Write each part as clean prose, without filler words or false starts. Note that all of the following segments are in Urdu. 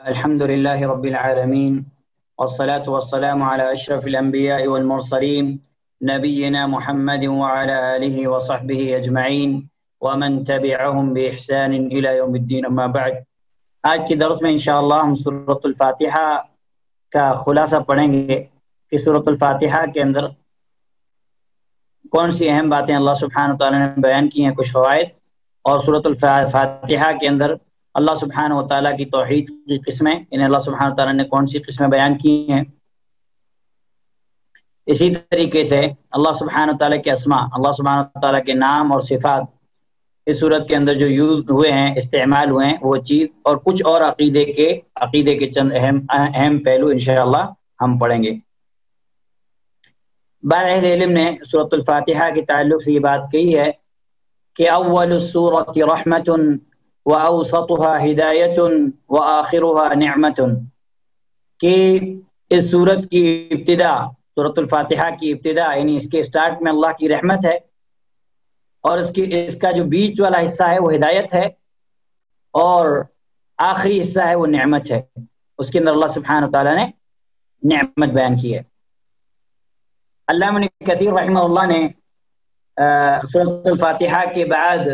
الحمد لله رب العالمين والصلاة والسلام على أشرف الأنبياء والمرسلين نبينا محمد وعلى آله وصحبه أجمعين ومن تبعهم بإحسان إلى يوم الدين أما بعد. آج کی درس میں انشاءاللہ ہم سورۃ الفاتحہ کا خلاصہ پڑھیں گے کہ سورۃ الفاتحہ کے اندر کون سی اہم باتیں اللہ سبحانہ وتعالی نے بیان کی ہیں، کچھ فوائد، اور سورۃ الفاتحہ کے اندر اللہ سبحانہ وتعالیٰ کی توحید کی قسمیں، انہیں اللہ سبحانہ وتعالیٰ نے کون سی قسمیں بیان کی ہیں. اسی طریقے سے اللہ سبحانہ وتعالیٰ کے اسماء، اللہ سبحانہ وتعالیٰ کے نام اور صفات اس صورت کے اندر جو یوز ہوئے ہیں، استعمال ہوئے ہیں، وہ چیز اور کچھ اور عقیدے کے چند اہم پہلو انشاءاللہ ہم پڑھیں گے. بعض اہل علم نے سورۃ الفاتحہ کے تعلق سے یہ بات کہی ہے کہ اول السورۃ رحمۃ وَأَوْسَطُهَا ہدایت وَآخِرُهَا نعمت، کہ اس سورت کی ابتدا، سورۃ الفاتحہ کی ابتدا یعنی اس کے سٹارٹ میں اللہ کی رحمت ہے، اور اس کا جو بیچ والا حصہ ہے وہ ہدایت ہے، اور آخری حصہ ہے وہ نعمت ہے. اس کے اندر اللہ سبحانہ وتعالیٰ نے نعمت بیان کی ہے. علامہ ابن کثیر رحمہ اللہ نے سورۃ الفاتحہ کے بعد،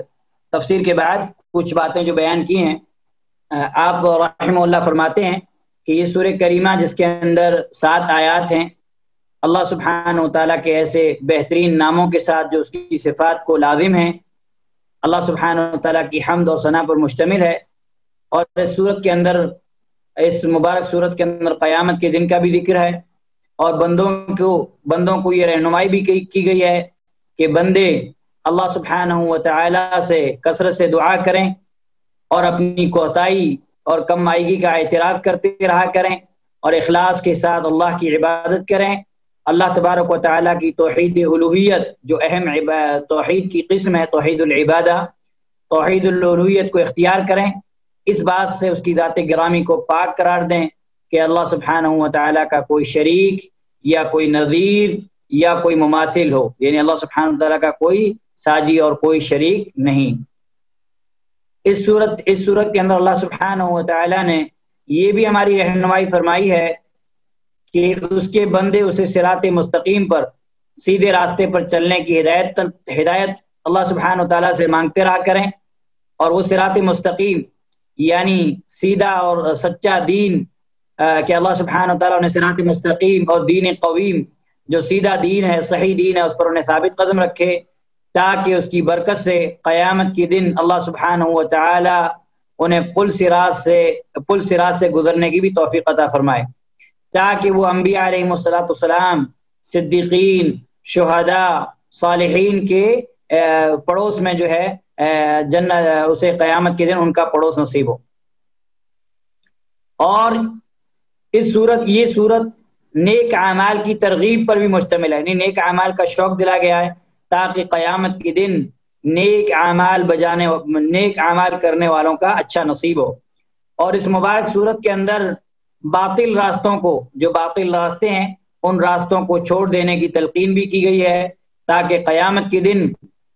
تفسیر کے بعد کچھ باتیں جو بیان کی ہیں، آپ رحمہ اللہ فرماتے ہیں کہ یہ سورہ کریمہ جس کے اندر 7 آیات ہیں، اللہ سبحانہ وتعالیٰ کے ایسے بہترین ناموں کے ساتھ جو اس کی صفات کو لازم ہیں، اللہ سبحانہ وتعالیٰ کی حمد اور ثنا پر مشتمل ہے. اور اس سورت کے اندر، اس مبارک سورت کے اندر قیامت کے دن کا بھی ذکر ہے، اور بندوں کو یہ رہنمائی بھی کی گئی ہے کہ بندے اللہ سبحانہ وتعالی سے کثرت سے دعا کریں اور اپنی کوتاہی اور کم مائیگی کا اعتراف کرتے رہا کریں، اور اخلاص کے ساتھ اللہ کی عبادت کریں. اللہ تبارک و تعالیٰ کی توحید الوہیت، جو اہم توحید کی قسم ہے، توحید العبادہ، توحید الوہیت کو اختیار کریں. اس بات سے اس کی ذات گرامی کو پاک قرار دیں کہ اللہ سبحانہ وتعالیٰ کا کوئی شریک یا کوئی نظیر یا کوئی مماثل ہو، یعنی اللہ سبحانہ وتعالیٰ کا کوئی ساجی اور کوئی شریک نہیں. اس صورت کے اندر اللہ سبحانہ وتعالیٰ نے یہ بھی ہماری رہنمائی فرمائی ہے کہ اس کے بندے اسے صراط مستقیم پر، سیدھے راستے پر چلنے کی ہدایت اللہ سبحانہ وتعالیٰ سے مانگتے رہا کریں. اور وہ صراط مستقیم یعنی سیدھا اور سچا دین، کہ اللہ سبحانہ وتعالیٰ نے صراط مستقیم اور دین قویم، جو سیدھا دین ہے، صحیح دین ہے، اس پر انہیں ثابت قدم رکھے، تاکہ اس کی برکت سے قیامت کے دن اللہ سبحانہ وتعالی انہیں پل صراط سے گزرنے کی بھی توفیق عطا فرمائے، تاکہ وہ انبیاء علیہم السلام، صدیقین، شہداء، صالحین کے پڑوس میں جو ہے جنت، اسے قیامت کے دن ان کا پڑوس نصیب ہو. اور یہ صورت نیک اعمال کی ترغیب پر بھی مشتمل ہے، یعنی نیک اعمال کا شوق دلا گیا ہے تاکہ قیامت کے دن نیک اعمال کرنے والوں کا اچھا نصیب ہو. اور اس مبارک صورت کے اندر باطل راستوں کو، جو باطل راستے ہیں، ان راستوں کو چھوڑ دینے کی تلقین بھی کی گئی ہے، تاکہ قیامت کے دن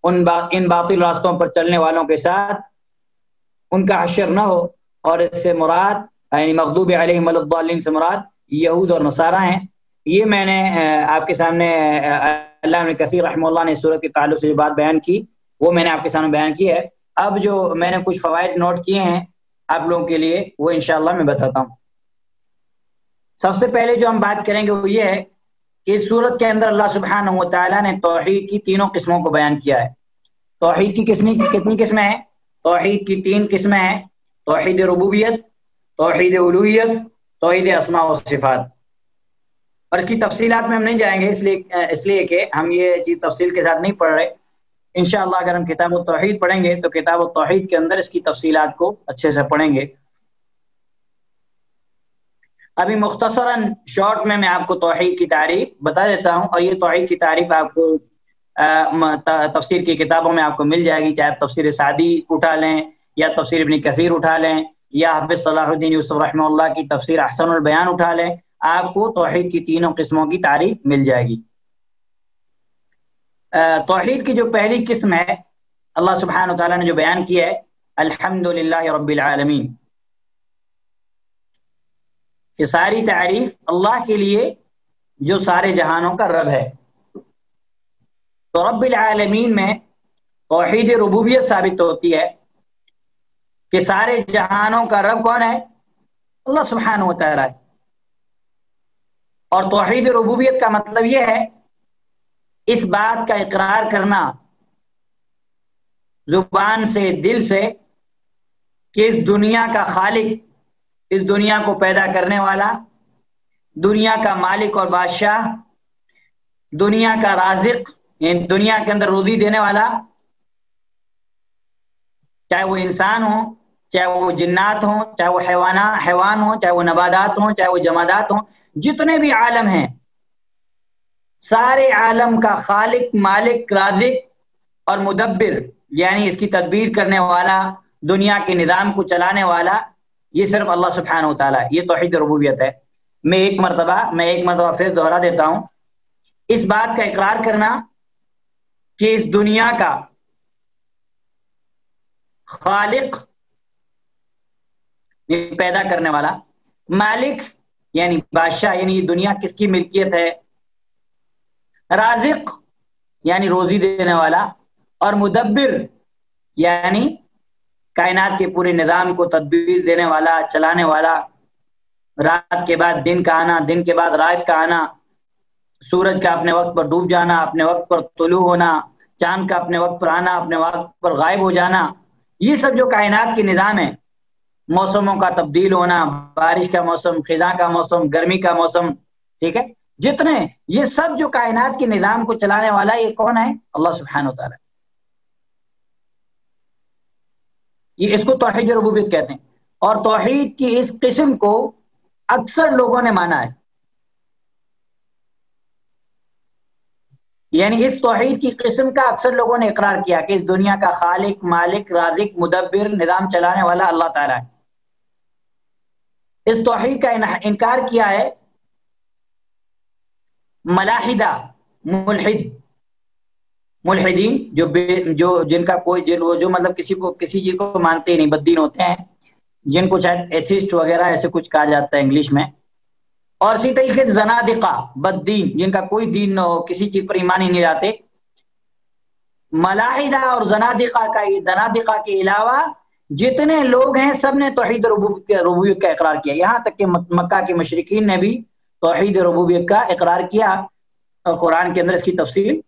ان باطل راستوں پر چلنے والوں کے ساتھ ان کا حشر نہ ہو. اور اس سے مراد یعنی مغضوب علیہم الضالین سے مراد یہود اور نصارہ ہیں. یہ میں نے آپ کے سامنے، علامہ ابن کثیر رحمہ اللہ نے سورت کے تعلق سے جو بات بیان کی وہ میں نے آپ کے سامنے بیان کی ہے. اب جو میں نے کچھ فوائد نوٹ کیے ہیں آپ لوگوں کے لیے، وہ انشاءاللہ میں بتاتا ہوں. سب سے پہلے جو ہم بات کریں گے وہ یہ ہے کہ اس سورت کے اندر اللہ سبحانہ وتعالیٰ نے توحید کی تینوں قسموں کو بیان کیا ہے. توحید کی کتنی قسمیں ہیں؟ توحید کی 3 قسمیں ہیں: توحید ربوبیت، توحید الوہیت، توحید اسماء و صفات. اور اس کی تفصیلات میں ہم نہیں جائیں گے، اس لیے کہ ہم یہ چیز تفصیل کے ساتھ نہیں پڑھ رہے. انشاءاللہ اگر ہم کتاب التوحید پڑھیں گے تو کتاب التوحید کے اندر اس کی تفصیلات کو اچھے سے پڑھیں گے. ابھی مختصراً شارٹ میں آپ کو توحید کی تعریف بتا دیتا ہوں، اور یہ توحید کی تعریف آپ کو تفسیر کی کتابوں میں آپ کو مل جائے گی، چاہے تفسیر سعدی اٹھا لیں یا تفسیر ابن کثیر اٹھا لیں یا حافظ صلاح الدین یوسف رحمہ اللہ کی تفسیر احسن البیان اٹھا لیں، آپ کو توحید کی تینوں قسموں کی تعریف مل جائے گی. توحید کی جو پہلی قسم ہے اللہ سبحانہ وتعالیٰ نے جو بیان کی ہے، الحمدللہ رب العالمین. کہ ساری تعریف اللہ کے لیے جو سارے جہانوں کا رب ہے۔ تو رب العالمین میں توحید ربوبیت ثابت ہوتی ہے کہ سارے جہانوں کا رب کون ہے؟ اللہ سبحانہ و تعالی ہے۔ اور توحید ربوبیت کا مطلب یہ ہے اس بات کا اقرار کرنا زبان سے، دل سے، کہ اس دنیا کا خالق، اس دنیا کو پیدا کرنے والا، دنیا کا مالک اور بادشاہ، دنیا کا رازق، یعنی دنیا کے اندر روزی دینے والا، چاہے وہ انسان ہو، چاہے وہ جنات ہوں، چاہے وہ حیوان ہوں، چاہے وہ نباتات ہوں، چاہے وہ جمادات ہوں، جتنے بھی عالم ہیں، سارے عالم کا خالق، مالک، رازق اور مدبر، یعنی اس کی تدبیر کرنے والا، دنیا کے نظام کو چلانے والا، یہ صرف اللہ سبحانہ و تعالیٰ ہے۔ یہ توحید ربوبیت ہے۔ میں ایک مرتبہ پھر دوہرا دیتا ہوں، اس بات کا اقرار کرنا کہ اس دنیا کا خالق پیدا کرنے والا، مالک یعنی بادشاہ، یعنی یہ دنیا کس کی ملکیت ہے، رازق یعنی روزی دینے والا، اور مدبر یعنی کائنات کے پورے نظام کو تدبیر دینے والا، چلانے والا، رات کے بعد دن کا آنا، دن کے بعد رات کا آنا، سورج کا اپنے وقت پر ڈوب جانا، اپنے وقت پر طلوع ہونا، چاند کا اپنے وقت پر آنا، اپنے وقت پر غائب ہو جانا، یہ سب جو کائنات کے نظام ہے، موسموں کا تبدیل ہونا، بارش کا موسم، خزاں کا موسم، گرمی کا موسم، ٹھیک ہے، جتنے یہ سب جو کائنات کے نظام کو چلانے والا یہ کون ہے؟ اللہ سبحانہ و تعالیٰ۔ یہ اس کو توحید ربوبیت کہتے ہیں، اور توحید کی اس قسم کو اکثر لوگوں نے مانا ہے، یعنی اس توحید کی قسم کا اکثر لوگوں نے اقرار کیا کہ اس دنیا کا خالق، مالک، رازق، مدبر، نظام چلانے والا اللہ تعالیٰ ہے۔ اس توحید کا انکار کیا ہے ملاحدہ، ملحدین، جو جن کا کوئی جو مطلب کسی چیز کو مانتے ہی نہیں، بددین ہوتے ہیں، جن کو شاید ایتھیسٹ وغیرہ ایسے کچھ کہا جاتا ہے انگلش میں، اور اسی طریقے سے زنادقہ، بددین، جن کا کوئی دین نہ ہو، کسی چیز پر ایمان ہی نہیں لاتے۔ ملاحدہ اور زنادقہ کے علاوہ جتنے لوگ ہیں سب نے توحید ربوبیت کا اقرار کیا، یہاں تک کہ مکہ کے مشرکین نے بھی توحید ربوبیت کا اقرار کیا، اور قرآن کے اندر اس کی تفصیل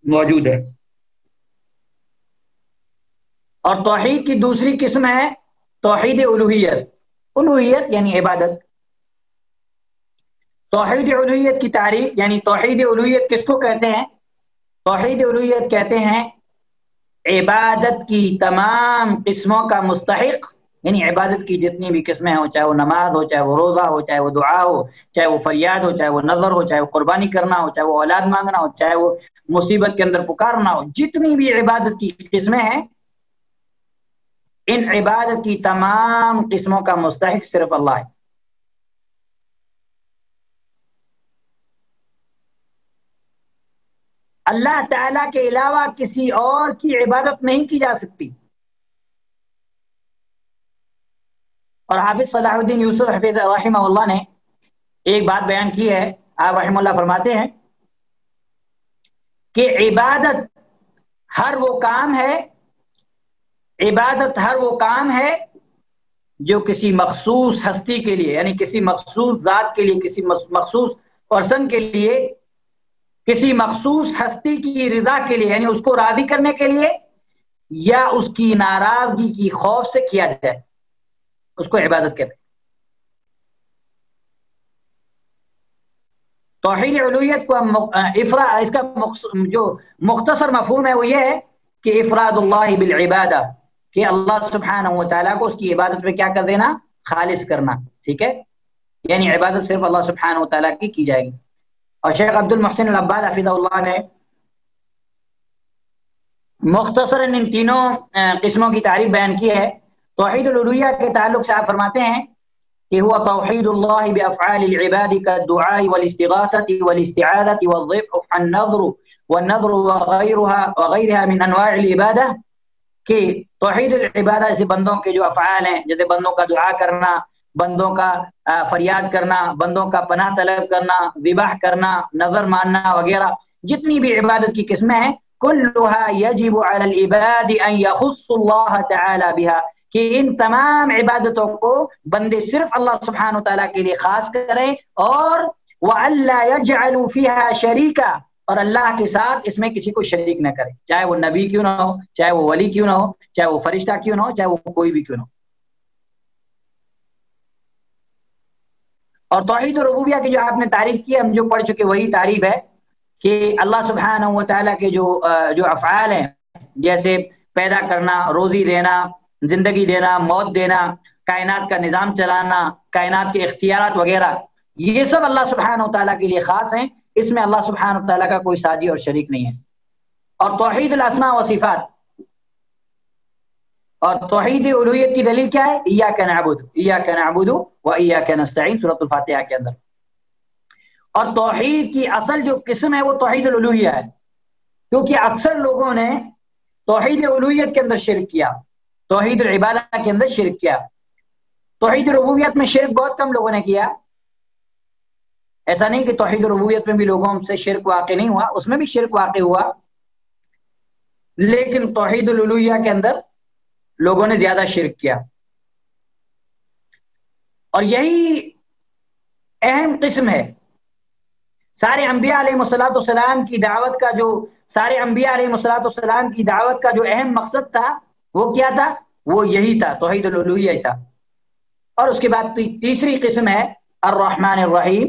موجود ہے۔ اور توحید کی دوسری قسم ہے توحید الوہیت یعنی عبادت۔ توحید الوہیت کی تعریف، یعنی توحید الوہیت کس کو کہتے ہیں؟ توحید الوہیت کہتے ہیں عبادت کی تمام قسموں کا مستحق، یعنی عبادت کی جتنی بھی قسمیں ہوں، چاہے وہ نماز ہو، چاہے وہ روزہ ہو، چاہے وہ دعا ہو، چاہے وہ فریاد ہو، چاہے وہ نظر ہو، چاہے وہ قربانی کرنا ہو، چاہے وہ اولاد مانگنا ہو، چاہے وہ مصیبت کے اندر پکارنا ہو، جتنی بھی عبادت کی قسمیں ہیں، ان عبادت کی تمام قسموں کا مستحق صرف اللہ ہے۔ اللہ تعالیٰ کے علاوہ کسی اور کی عبادت نہیں کی جا سکتی۔ اور حافظ صلاح الدین یوسف حفیظ رحمہ اللہ نے ایک بات بیان کی ہے، آپ رحمہ اللہ فرماتے ہیں کہ عبادت ہر وہ کام ہے جو کسی مخصوص ہستی کے لیے، یعنی کسی مخصوص ذات کے لیے، کسی مخصوص پرسن کے لیے، کسی مخصوص ہستی کی رضا کے لیے، یعنی اس کو راضی کرنے کے لیے یا اس کی ناراضگی کی خوف سے کیا جائے، اس کو عبادت کہتے ہیں۔ توحید الوہیت کو اس کا جو مختصر مفہوم ہے وہ یہ ہے کہ افراد اللہ بالعبادہ، کہ اللہ سبحانہ و تعالیٰ کو اس کی عبادت میں کیا کر دینا؟ خالص کرنا، ٹھیک ہے، یعنی عبادت صرف اللہ سبحانہ و تعالیٰ کی جائے گی۔ اور شیخ عبد المحسن العباد حفظہ اللہ نے مختصراً ان تینوں قسموں کی تعریف بیان کی ہے۔ توحید الالوہیہ کے تعلق سے آپ فرماتے ہیں کہ ہوا توحید اللہ بافعال العباد كالدعاء والاستغاثة والاستعاذة والذبح والنذر وغیرها من انواع العبادہ، کہ توحید العبادہ ایسے بندوں کے جو افعال ہیں، جیسے بندوں کا دعا کرنا، بندوں کا فریاد کرنا، بندوں کا پناہ طلب کرنا، ذبح کرنا، نظر ماننا وغیرہ، جتنی بھی عبادت کی قسمیں ہیں كلها يجب على العباد ان يخص الله تعالی بها، کہ ان تمام عبادتوں کو بندے صرف اللہ سبحانہ وتعالیٰ کے لیے خاص کریں، اور وَأَلَّا يَجْعَلُوا فِيهَا شَرِيكًا، اور اللہ کے ساتھ اس میں کسی کو شریک نہ کرے، چاہے وہ نبی کیوں نہ ہو، چاہے وہ ولی کیوں نہ ہو، چاہے وہ فرشتہ کیوں نہ ہو، چاہے وہ کوئی بھی کیوں نہ ہو۔ اور توحید ربوبیہ کی جو آپ نے تعریف کی، ہم جو پڑھ چکے وہی تعریف ہے کہ اللہ سبحانہ و تعالیٰ کے جو افعال ہیں، جیسے پیدا کرنا، روزی دینا، زندگی دینا، موت دینا، کائنات کا نظام چلانا، کائنات کے اختیارات وغیرہ، یہ سب اللہ سبحانہ و تعالیٰ کے لیے خاص ہیں، اس میں اللہ سبحانہ و تعالیٰ کا کوئی ساجی اور شریک نہیں ہے۔ اور توحید الاسماء و صفات اور توحید الوہیت کی دلیل کیا ہے؟ ایاک نعبد و ایاک نستعین، سورۃ الفاتحہ کے اندر۔ اور توحید کی اصل جو قسم ہے وہ توحید الالوہیہ ہے، کیونکہ اکثر لوگوں نے توحید الوہیت کے اندر شرک کیا، توحید العبادہ کے اندر شرک کیا۔ توحید ربوبیت میں شرک بہت کم لوگوں نے کیا، ایسا نہیں کہ توحید ربوبیت میں بھی لوگوں سے شرک واقع نہیں ہوا، اس میں بھی شرک واقع ہوا، لیکن توحید الالوہیہ کے اندر لوگوں نے زیادہ شرک کیا۔ اور یہی اہم قسم ہے۔ سارے انبیاء علیہ السلام کی دعوت کا جو اہم مقصد تھا وہ کیا تھا؟ وہ یہی تھا، توحید الالوہیہ تھا۔ اور اس کے بعد تیسری قسم ہے الرحمن الرحیم،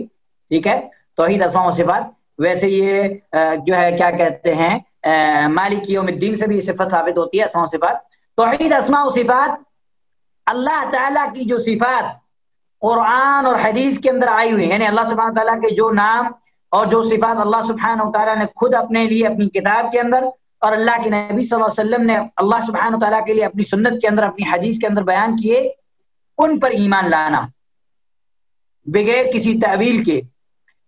ٹھیک ہے، توحید اسماء و صفات۔ ویسے یہ جو ہے کیا کہتے ہیں، مالک یوم الدین سے بھی یہ صفت ثابت ہوتی ہے، اسماء و صفات۔ توحید اسماء و صفات، اللہ تعالیٰ کی جو صفات قرآن اور حدیث کے اندر آئی ہوئی، یعنی اللہ سبحانہ تعالیٰ کے جو نام اور جو صفات اللہ سبحانہ تعالیٰ نے خود اپنے لیے اپنی کتاب کے اندر، اور اللہ کے نبی صلی اللہ علیہ وسلم نے اللہ سبحانہ تعالیٰ کے لیے اپنی سنت کے اندر، اپنی حدیث کے اندر بیان کیے، ان پر ایمان لانا، بغیر کسی تعویل کے،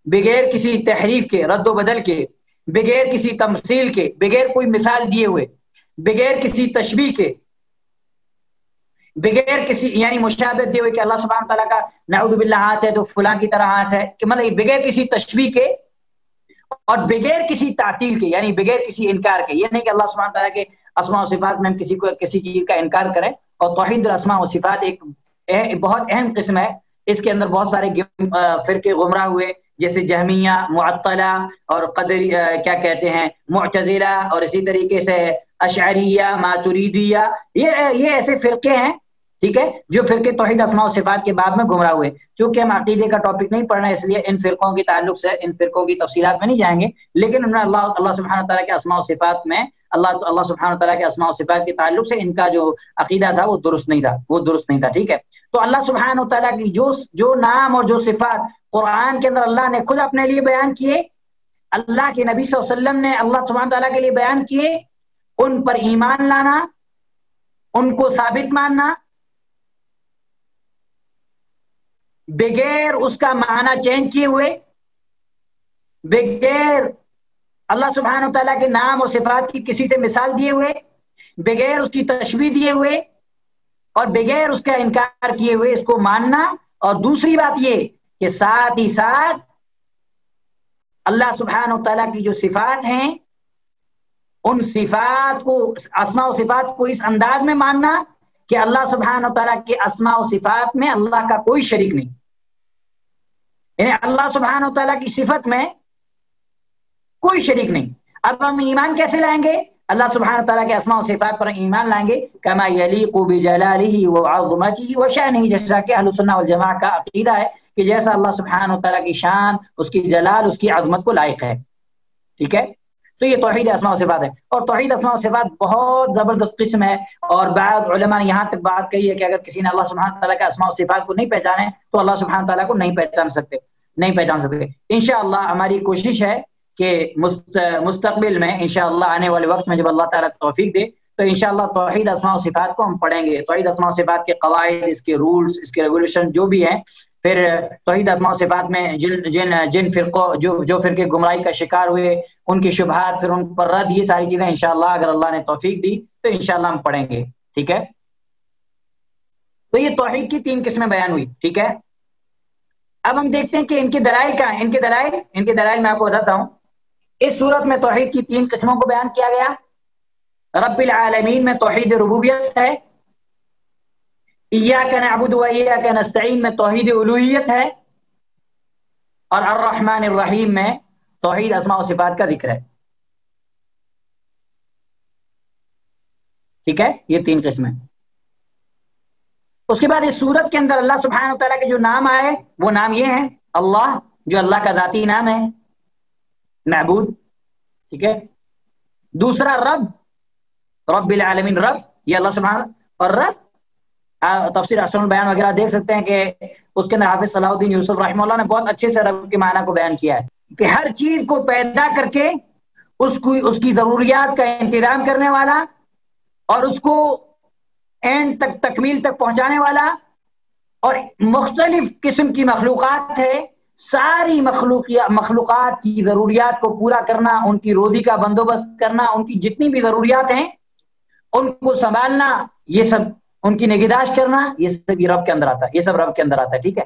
بغیر کسی تحریف کے، رد و بدل کے، بغیر کسی تمثیل کے، بغیر کوئی مثال دیے ہوئے، بغیر کسی تشبیہ کے، بغیر کسی یعنی مشابہت دیے ہوئے کہ اللہ سبحانہ تعالیٰ کا نعوذ باللہ ہاتھ ہے تو فلاں کی طرح ہاتھ ہے، کہ مطلب بغیر کسی تشبیہ کے اور بغیر کسی تعطیل کے، یعنی بغیر کسی انکار کے۔ یہ نہیں کہ اللہ سبحانہ تعالیٰ کے اسماء و صفات میں ہم کسی چیز کا انکار کریں۔ اور توحید الاسماء و صفات ایک بہت اہم قسم ہے، اس کے اندر بہت سارے فرقے گمراہ ہوئے، جیسے جہمیہ، معطلہ اور قدری کیا کہتے ہیں معتزلہ، اور اسی طریقے سے اشعریہ، ماتریدیہ، یہ ایسے فرقے ہیں، ٹھیک ہے، جو فرقے توحید اسماء و صفات کے باب میں گمراہ ہوئے۔ چونکہ ہم عقیدے کا ٹاپک نہیں پڑھ رہے ہیں، اس لیے ان فرقوں کی تعلق سے ان فرقوں کی تفصیلات میں نہیں جائیں گے، لیکن انہوں نے اللہ سبحانہ تعالیٰ کے اسماء و صفات میں اللہ سبحانہ تعالیٰ کے اسماء و صفات کے تعلق سے ان کا جو عقیدہ تھا وہ درست نہیں تھا، ٹھیک ہے۔ تو اللہ سبحانہ تعالیٰ کی جو نام اور جو صفات قرآن کے اندر اللہ نے خود اپنے لیے بیان کیے، اللہ کے نبی صلی اللہ علیہ وسلم نے اللہ سبحانہ تعالیٰ کے لیے بیان کیے، ان پر ایمان لانا، ان کو ثابت ماننا، بغیر اس کا معنی چینج کیے ہوئے، بغیر اللہ سبحانہ تعالیٰ کے نام اور صفات کی کسی سے مثال دیے ہوئے، بغیر اس کی تشبیہ دیے ہوئے، اور بغیر اس کا انکار کیے ہوئے اس کو ماننا۔ اور دوسری بات یہ کہ ساتھ ہی ساتھ اللہ سبحانہ تعالیٰ کی جو صفات ہیں، ان صفات کو، اسماء و صفات کو اس انداز میں ماننا کہ اللہ سبحانہ تعالیٰ کے اسماء و صفات میں اللہ کا کوئی شریک نہیں، یعنی اللہ سبحانہ تعالیٰ کی صفت میں کوئی شریک نہیں۔ اب ہم ایمان کیسے لائیں گے؟ اللہ سبحانہ تعالیٰ کے اسماء و صفات پر ایمان لائیں گے کما یلیق بجلالہ وعظمتہ وشانہ، جیسا کہ اہل سنہ والجماعہ کا عقیدہ ہے کہ جیسا اللہ سبحانہ تعالیٰ کی شان، اس کی جلال، اس کی عظمت کو لائق ہے، ٹھیک ہے۔ تو یہ توحید اسماء و صفات ہے، اور توحید اسماء و صفات بہت زبردست قسم ہے، اور بعض علماء نے یہاں تک بات کہی ہے کہ اگر کسی نے اللہ سبحانہ تعالیٰ کے اسماء و صفات کو نہیں پہچانے تو اللہ سبحانہ تعالیٰ کو نہیں پہچان سکتے۔ انشاءاللہ ہماری کوشش ہے کہ مستقبل میں انشاءاللہ آنے والے وقت میں جب اللہ تعالیٰ توفیق دے تو انشاءاللہ توحید اسماء و صفات کو ہم پڑھیں گے، توحید اسماء و صفات کے قواعد، اس کے رولز، اس کے ریگولیشن جو بھی ہیں، پھر توحید اسماء و صفات میں جن فرقوں جو فرقے گمراہی کا شکار ہوئے ان کی شبہات، پھر ان پر رد، یہ ساری چیزیں انشاءاللہ اگر اللہ نے توفیق دی تو انشاءاللہ ہم پڑھیں گے، ٹھیک ہے۔ تو یہ توحید کی 3 قسمیں بیان ہوئی، ٹھیک ہے. اب ہم دیکھتے ہیں کہ ان کے دلائل کیا ہیں. ان کے دلائل میں آپ کو بتاتا ہوں. اس صورت میں توحید کی 3 قسموں کو بیان کیا گیا. رب العالمین میں توحید ربوبیت ہے، ایاک نعبد و ایاک نستعین میں توحید الوہیت ہے، اور الرحمن الرحیم میں توحید اسماء و صفات کا ذکر ہے. ٹھیک ہے، یہ 3 قسمیں. اس کے بعد اس صورت کے اندر اللہ سبحانہ وتعالیٰ کے جو نام آئے وہ نام یہ ہیں: اللہ، جو اللہ کا ذاتی نام ہے، معبود، ٹھیک ہے. دوسرا رب، رب العالمین، رب یہ اللہ سبحانہ. اور رب تفسیر احسن البیان وغیرہ دیکھ سکتے ہیں کہ اس کے اندر حافظ صلاح الدین یوسف رحمہ اللہ نے بہت اچھے سے رب کے معنی کو بیان کیا ہے کہ ہر چیز کو پیدا کر کے اس کی ضروریات کا انتظام کرنے والا اور اس کو اینڈ تک، تکمیل تک پہنچانے والا، اور مختلف قسم کی مخلوقات ہے، ساری مخلوقات کی ضروریات کو پورا کرنا، ان کی روزی کا بندوبست کرنا، ان کی جتنی بھی ضروریات ہیں ان کو سنبھالنا، یہ سب ان کی نگہداشت کرنا، یہ سب یہ رب کے اندر آتا ہے. یہ سب رب کے اندر آتا ہے، ٹھیک ہے.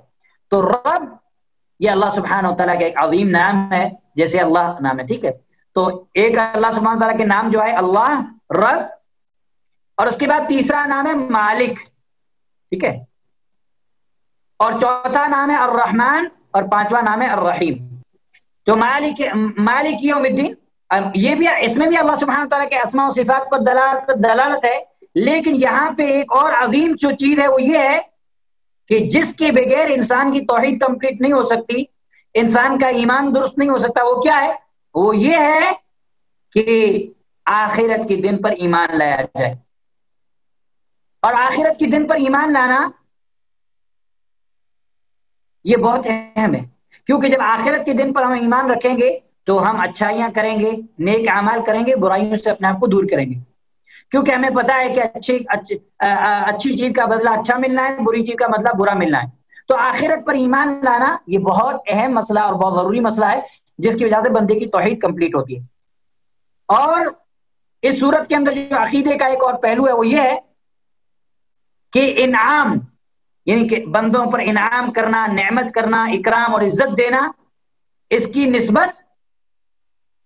تو رب یہ اللہ سبحانہ وتعالیٰ کا ایک عظیم نام ہے، جیسے اللہ نام ہے، ٹھیک ہے. تو ایک اللہ سبحانہ وتعالیٰ کے نام جو ہے اللہ، رب، اور اس کے بعد تیسرا نام ہے مالک، ٹھیک ہے. اور چوتھا نام ہے الرحمن، اور 5واں نام ہے الرحیم. تو مالک یوم الدین، یہ بھی، اس میں بھی اللہ سبحانہ وتعالیٰ کے اسماء و صفات پر دلالت ہے. لیکن یہاں پہ ایک اور عظیم جو چیز ہے وہ یہ ہے کہ جس کے بغیر انسان کی توحید کمپلیٹ نہیں ہو سکتی، انسان کا ایمان درست نہیں ہو سکتا، وہ کیا ہے؟ وہ یہ ہے کہ آخرت کے دن پر ایمان لایا جائے. اور آخرت کے دن پر ایمان لانا یہ بہت اہم ہے، کیونکہ جب آخرت کے دن پر ہم ایمان رکھیں گے تو ہم اچھائیاں کریں گے، نیک اعمال کریں گے، برائیوں سے اپنے آپ کو دور کریں گے. کیونکہ ہمیں پتا ہے کہ اچھی چیز کا بدلہ اچھا ملنا ہے، بری چیز کا بدلہ برا ملنا ہے. تو آخرت پر ایمان لانا یہ بہت اہم مسئلہ اور بہت ضروری مسئلہ ہے، جس کی وجہ سے بندے کی توحید کمپلیٹ ہوتی ہے. اور اس صورت کے اندر جو عقیدے کا ایک اور پہلو ہے وہ یہ ہے کہ انعام، یعنی کہ بندوں پر انعام کرنا، نعمت کرنا، اکرام اور عزت دینا، اس کی نسبت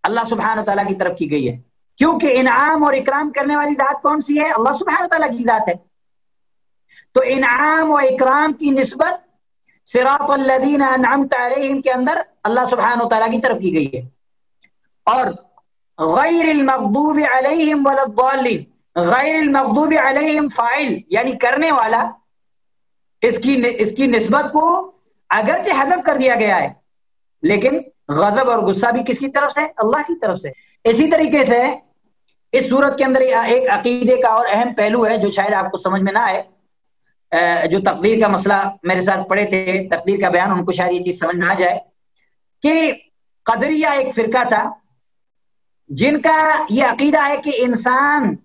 اللہ سبحانہ تعالیٰ کی طرف کی گئی ہے. کیونکہ انعام اور اکرام کرنے والی ذات کون سی ہے؟ اللہ سبحانہ تعالیٰ کی ذات ہے. تو انعام و اکرام کی نسبت صراط الذین انعمت علیہم کے اندر اللہ سبحانہ تعالیٰ کی طرف کی گئی ہے. اور غیر المغضوب علیہم ولا الضالین، غیر المغضوب علیہم فاعل یعنی کرنے والا، اس کی نسبت کو اگرچہ حذف کر دیا گیا ہے، لیکن غضب اور غصہ بھی کس کی طرف سے؟ اللہ کی طرف سے. اسی طریقے سے اس صورت کے اندر ایک عقیدے کا اور اہم پہلو ہے جو شاید آپ کو سمجھ میں نہ آئے. جو تقدیر کا مسئلہ میرے ساتھ پڑھے تھے، تقدیر کا بیان، ان کو شاید یہ چیز سمجھ میں آ جائے کہ قدریہ ایک فرقہ تھا جن کا یہ عقیدہ ہے کہ انسان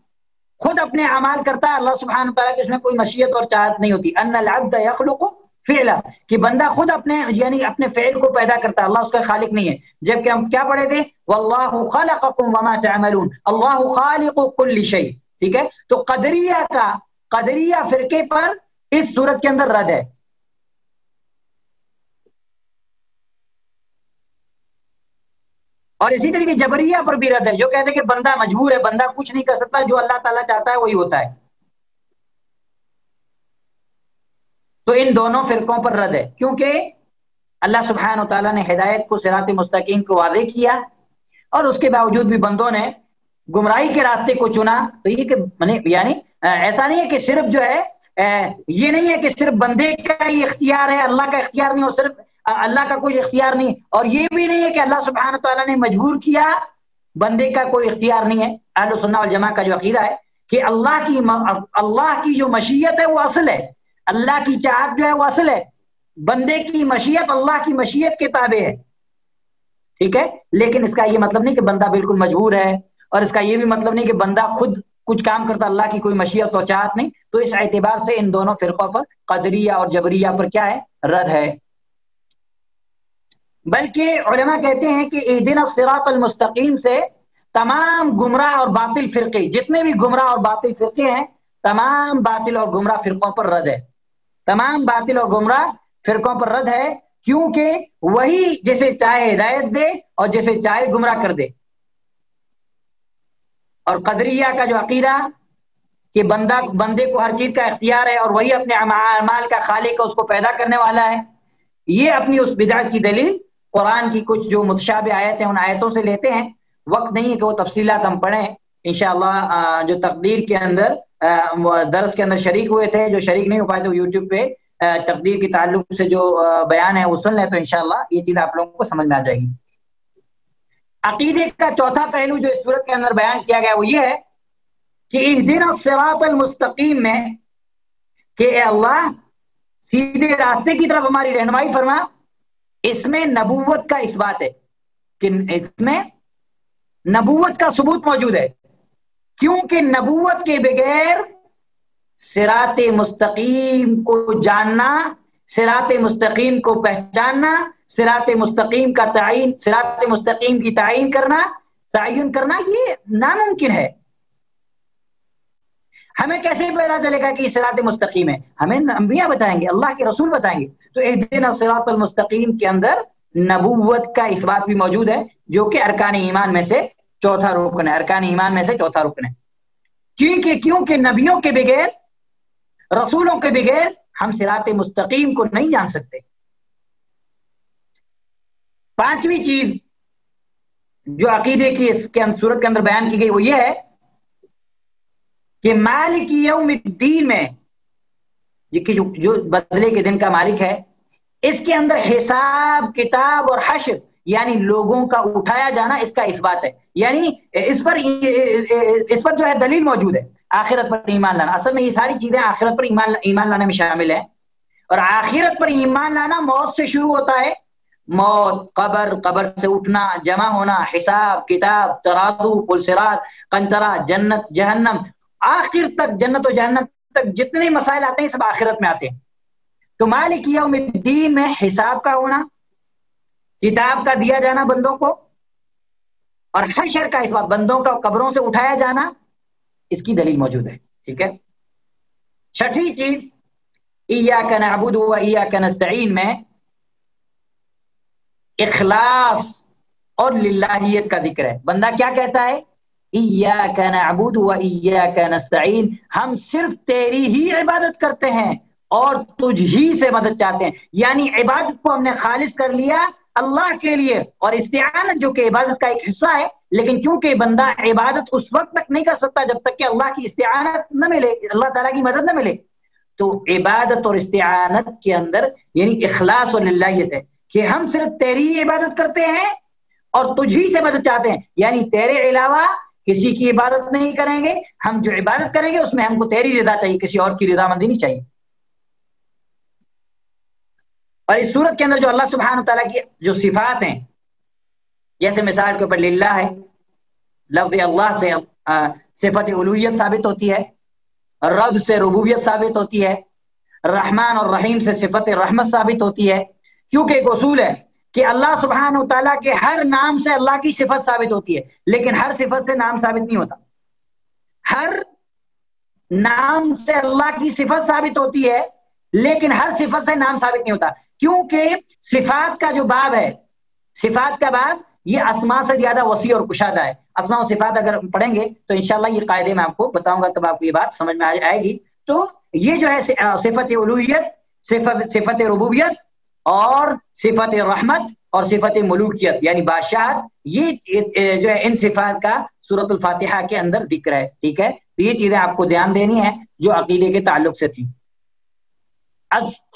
خود اپنے اعمال کرتا ہے، اللہ سبحانہ تعالیٰ کی اس میں کوئی مشیت اور چاہت نہیں ہوتی. ان العبد یخلق فعلا، کہ بندہ خود اپنے فعل کو پیدا کرتا ہے، اللہ اس کا خالق نہیں ہے. جبکہ ہم کیا پڑھے تھے؟ واللہ خلقکم وما تعملون، اللہ خالق کل شیء، ٹھیک ہے. تو قدریہ فرقے پر اس صورت کے اندر رد ہے. اور اسی طریقے جبریہ پر بھی رد ہے، جو کہتے ہیں کہ بندہ مجبور ہے، بندہ کچھ نہیں کر سکتا، جو اللہ تعالیٰ چاہتا ہے وہی ہوتا ہے. تو ان دونوں فرقوں پر رد ہے، کیونکہ اللہ سبحانہ و تعالیٰ نے ہدایت کو، صراط مستقیم کو واضح کیا، اور اس کے باوجود بھی بندوں نے گمراہی کے راستے کو چنا. تو یہ کہ یعنی ایسا نہیں ہے کہ صرف جو ہے، یہ نہیں ہے کہ صرف بندے کا ہی اختیار ہے، اللہ کا اختیار نہیں، اور صرف اللہ کا کوئی اختیار نہیں، اور یہ بھی نہیں ہے کہ اللہ سبحانہ تعالیٰ نے مجبور کیا، بندے کا کوئی اختیار نہیں ہے. اہل سنہ والجماع کا جو عقیدہ ہے کہ اللہ کی جو مشیت ہے وہ اصل ہے، اللہ کی چاہت جو ہے وہ اصل ہے، بندے کی مشیت اللہ کی مشیت کے تابع ہے، ٹھیک ہے. لیکن اس کا یہ مطلب نہیں کہ بندہ بالکل مجبور ہے، اور اس کا یہ بھی مطلب نہیں کہ بندہ خود کچھ کام کرتا، اللہ کی کوئی مشیت اور چاہت نہیں. تو اس اعتبار سے ان دونوں فرقوں پر، قدریہ اور جبریہ پر کیا ہے؟ رد ہے. بلکہ علماء کہتے ہیں کہ اہدنا الصراط المستقیم سے تمام گمراہ اور باطل فرقے، جتنے بھی گمراہ اور باطل فرقے ہیں، تمام باطل اور گمراہ فرقوں پر رد ہے. تمام باطل اور گمراہ فرقوں پر رد ہے، کیونکہ وہی جسے چاہے ہدایت دے اور جسے چاہے گمراہ کر دے۔ اور قدریہ کا جو عقیدہ کہ بندے کو ہر چیز کا اختیار ہے اور وہی اپنے اعمال کا خالق ہے، اس کو پیدا کرنے والا ہے، یہ اپنی اس بدعت کی دلیل قرآن کی کچھ جو متشابہ آیت ہیں ان آیتوں سے لیتے ہیں۔ وقت نہیں ہے کہ وہ تفصیلات ہم پڑھیں، انشاءاللہ جو تقدیر کے اندر درس کے اندر شریک ہوئے تھے، جو شریک نہیں ہو پائے تو یوٹیوب پہ تقدیر کے تعلق سے جو بیان ہے وہ سن لیں تو انشاءاللہ یہ چیز آپ لوگوں کو سمجھ میں آ جائے گی۔ عقیدے کا چوتھا پہلو جو اس صورت کے اندر بیان کیا گیا وہ یہ ہے کہ اہدنا الصراط المستقیم میں کہ اے اللہ سیدھے راستے کی طرف ہماری رہنمائی فرما، اس میں نبوت کا اثبات ہے کہ اس میں نبوت کا ثبوت موجود ہے، کیونکہ نبوت کے بغیر صراط مستقیم کو جاننا، صراط مستقیم کو پہچاننا، صراط مستقیم کا تعین، صراط مستقیم کی تعین کرنا یہ ناممکن ہے۔ ہمیں کیسے پتا چلے گا کہ یہ صراط مستقیم ہے؟ ہمیں انبیاء بتائیں گے، اللہ کے رسول بتائیں گے۔ تو اہدنا الصراط المستقیم کے اندر نبوت کا اثبات بھی موجود ہے، جو کہ ارکان ایمان میں سے چوتھا رکن ہے، ارکان ایمان میں سے چوتھا رکن ہے۔ کیونکہ نبیوں کے بغیر، رسولوں کے بغیر ہم صراط مستقیم کو نہیں جان سکتے۔ پانچویں چیز جو عقیدے کی اس کے صورت کے اندر بیان کی گئی وہ یہ ہے کہ مالک یوم الدین میں جو بدلے کے دن کا مالک ہے، اس کے اندر حساب کتاب اور حشر یعنی لوگوں کا اٹھایا جانا اس کا اثبات ہے، یعنی اس پر جو ہے دلیل موجود ہے۔ آخرت پر ایمان لانا، اصل میں یہ ساری چیزیں آخرت پر ایمان لانے میں شامل ہیں، اور آخرت پر ایمان لانا موت سے شروع ہوتا ہے۔ موت، قبر سے اٹھنا، جمع ہونا، حساب کتاب، ترازو، پل صراط، قنطرہ، جنت جہنم، آخر تک جنت و جہنم تک جتنے مسائل آتے ہیں سب آخرت میں آتے ہیں۔ تو مالک یوم الدین میں حساب کا ہونا، کتاب کا دیا جانا بندوں کو، اور حشر کا اثبات، بندوں کا قبروں سے اٹھایا جانا، اس کی دلیل موجود ہے۔ ٹھیک ہے۔ چھٹی چیز ایاک نعبد و ایاک نستعین میں اخلاص اور للہیت کا ذکر ہے۔ بندہ کیا کہتا ہے؟ ایاک نعبد و ایاک نستعین، ہم صرف تیری ہی عبادت کرتے ہیں اور تجھ ہی سے مدد چاہتے ہیں، یعنی عبادت کو ہم نے خالص کر لیا اللہ کے لیے، اور استعانت جو کہ عبادت کا ایک حصہ ہے، لیکن چونکہ بندہ عبادت اس وقت تک نہیں کر سکتا جب تک کہ اللہ کی استعانت نہ ملے، اللہ تعالیٰ کی مدد نہ ملے۔ تو عبادت اور استعانت کے اندر یعنی اخلاص اور للہیت ہے کہ ہم صرف تیری ہی عبادت کرتے ہیں اور تجھ ہی سے مدد چاہتے ہیں، یعنی تیرے علاوہ کسی کی عبادت نہیں کریں گے، ہم جو عبادت کریں گے اس میں ہم کو تیری رضا چاہیے، کسی اور کی رضامندی نہیں چاہیے۔ اور اس صورت کے اندر جو اللہ سبحانہ وتعالیٰ کی جو صفات ہیں، جیسے مثال کے اوپر للہ ہے، لفظ اللہ سے صفت الوہیت ثابت ہوتی ہے، رب سے ربوبیت ثابت ہوتی ہے، رحمان اور رحیم سے صفت رحمت ثابت ہوتی ہے، کیونکہ ایک اصول ہے کہ اللہ سبحانہ وتعالیٰ کے ہر نام سے اللہ کی صفت ثابت ہوتی ہے، لیکن ہر صفت سے نام ثابت نہیں ہوتا۔ ہر نام سے اللہ کی صفت ثابت ہوتی ہے لیکن ہر صفت سے نام ثابت نہیں ہوتا، کیونکہ صفات کا جو باب ہے، صفات کا باب یہ اسماء سے زیادہ وسیع اور کشادہ ہے۔ اسماء و صفات اگر پڑھیں گے تو انشاءاللہ یہ قاعدے میں آپ کو بتاؤں گا، تب آپ کو یہ بات سمجھ میں آئے گی۔ تو یہ جو ہے صفت الوہیت، صفت ربوبیت اور صفت رحمت اور صفت ملوکیت یعنی بادشاہت، یہ جو ہے ان صفات کا سورۃ الفاتحہ کے اندر ذکر ہے۔ ٹھیک ہے، تو یہ چیزیں آپ کو دھیان دینی ہے جو عقیدے کے تعلق سے تھی۔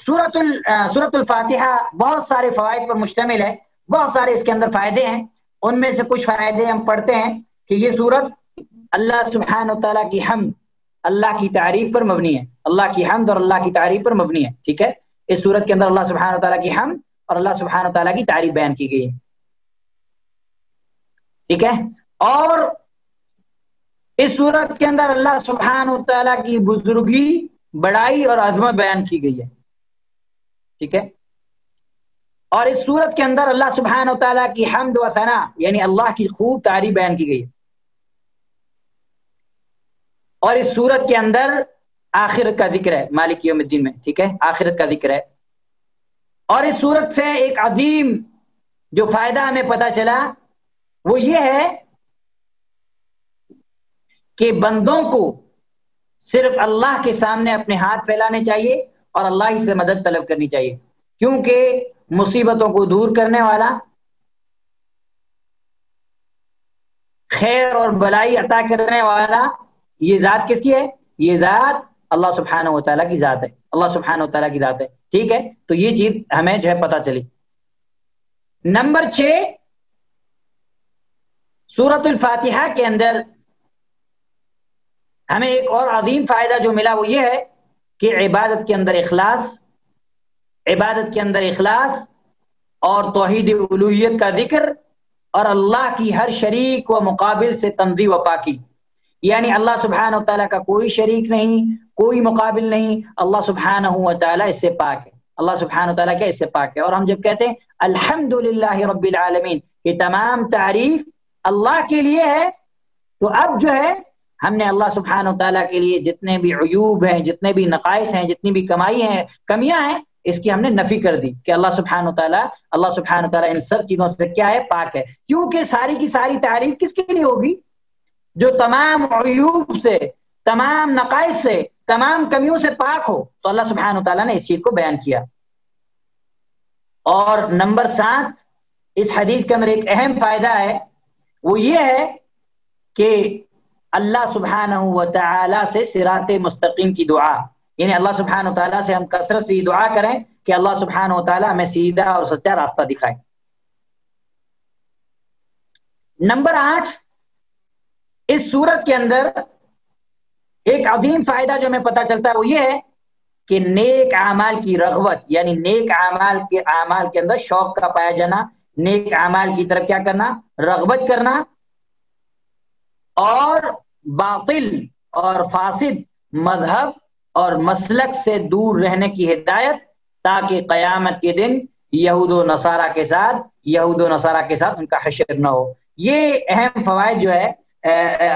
سورۃ الفاتحہ بہت سارے فوائد پر مشتمل ہے، بہت سارے اس کے اندر فائدے ہیں۔ ان میں سے کچھ فائدے ہم پڑھتے ہیں کہ یہ سورت اللہ سبحانہ وتعالیٰ کی حمد، اللہ کی تعریف پر مبنی ہے، اللہ کی حمد اور اللہ کی تعریف پر مبنی ہے۔ ٹھیک ہے، اس سورت کے اندر اللہ سبحانہ وتعالیٰ کی حمد اور اللہ سبحانہ وتعالیٰ کی تعریف بیان کی گئی ہے۔ ٹھیک ہے، اور اس سورت کے اندر اللہ سبحانہ وتعالیٰ کی بزرگی، بڑائی اور عظمت بیان کی گئی ہے۔ ٹھیک ہے، اور اس سورت کے اندر اللہ سبحانہ وتعالیٰ کی حمد و ثنا یعنی اللہ کی خوب تعریف بیان کی گئی ہے۔ اور اس سورت کے اندر آخرت کا ذکر ہے مالک یوم الدین میں، ٹھیک ہے، آخرت کا ذکر ہے۔ اور اس سورت سے ایک عظیم جو فائدہ ہمیں پتا چلا وہ یہ ہے کہ بندوں کو صرف اللہ کے سامنے اپنے ہاتھ پھیلانے چاہیے اور اللہ ہی سے مدد طلب کرنی چاہیے، کیونکہ مصیبتوں کو دور کرنے والا، خیر اور بلائی عطا کرنے والا یہ ذات کس کی ہے؟ یہ ذات اللہ سبحانہ و تعالیٰ کی ذات ہے، اللہ سبحانہ و تعالیٰ کی ذات ہے، ٹھیک ہے۔ تو یہ چیز ہمیں جو ہے پتا چلی۔ نمبر 6، سورۃ الفاتحہ کے اندر ہمیں ایک اور عظیم فائدہ جو ملا وہ یہ ہے کہ عبادت کے اندر اخلاص، عبادت کے اندر اخلاص اور توحید الوہیت کا ذکر اور اللہ کی ہر شریک و مقابل سے تنزیہ و پاکی، یعنی اللہ سبحانہ و تعالیٰ کا کوئی شریک نہیں، کوئی مقابل نہیں، اللہ سبحانہ و تعالیٰ اس سے پاک ہے، اللہ سبحانہ و تعالیٰ کیا اس سے پاک ہے۔ اور ہم جب کہتے ہیں الحمدللہ رب العالمین کہ تمام تعریف اللہ کے لیے ہے، تو اب جو ہے ہم نے اللہ سبحانہ و تعالیٰ کے لیے جتنے بھی عیوب ہیں، جتنے بھی نقائص ہیں، جتنی بھی کمیاں ہیں، اس کی ہم نے نفی کر دی کہ اللہ سبحانہ و تعالیٰ ان سب چیزوں سے کیا ہے؟ پاک ہے، کیونکہ ساری کی ساری تعریف کس کے لیے ہوگی؟ جو تمام عیوب سے، تمام نقائص سے، تمام کمیوں سے پاک ہو، تو اللہ سبحانہ و تعالیٰ نے اس چیز کو بیان کیا۔ اور نمبر 7، اس حدیث کے اندر ایک اہم فائدہ ہے، وہ یہ ہے کہ اللہ سبحانہ و تعالیٰ سے صراط مستقیم کی دعا، یعنی اللہ سبحانہ و تعالیٰ سے ہم کثرت سے یہ دعا کریں کہ اللہ سبحانہ و تعالیٰ ہمیں سیدھا اور سچا راستہ دکھائے۔ نمبر 8، اس سورت کے اندر ایک عظیم فائدہ جو ہمیں پتہ چلتا ہے وہ یہ ہے کہ نیک اعمال کی رغبت، یعنی نیک اعمال کے اندر شوق کا پایا جانا، نیک اعمال کی طرف کیا کرنا؟ رغبت کرنا، اور باطل اور فاسد مذہب اور مسلک سے دور رہنے کی ہدایت، تاکہ قیامت کے دن یہود و نصارہ کے ساتھ ان کا حشر نہ ہو۔ یہ اہم فوائد جو ہے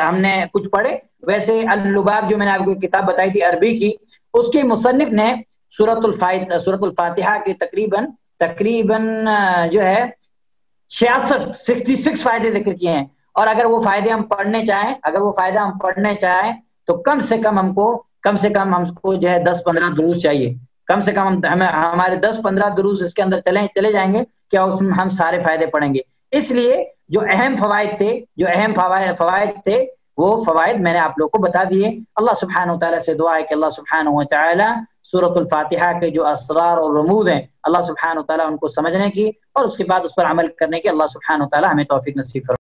ہم نے کچھ پڑھے۔ ویسے اللباب جو میں نے آپ کو کتاب بتائی تھی عربی کی، اس کے مصنف نے سورۃ الفاتحہ کے تقریباً جو ہے 66 فائدے ذکر کیے ہیں، اور اگر وہ فائدے ہم پڑھنے چاہیں تو کم سے کم ہم کو جو ہے 10-15 دروس چاہیے، کم سے کم ہمارے 10-15 دروس اس کے اندر چلے جائیں گے کیا اس میں ہم سارے فائدے پڑھیں گے۔ اس لیے جو اہم فوائد تھے وہ فوائد میں نے آپ لوگوں کو بتا دیے۔ اللہ سبحانہ و تعالیٰ سے دعا ہے کہ اللہ سبحانہ و تعالیٰ سورۃ الفاتحہ کے جو اسرار اور رموز ہیں اللہ سبحانہ و تعالیٰ ان کو سمجھنے کی اور اس کے بعد اس پر عمل کرنے کی اللہ سبحانہ و تعالیٰ ہمیں توفیق نصیب فرمائے۔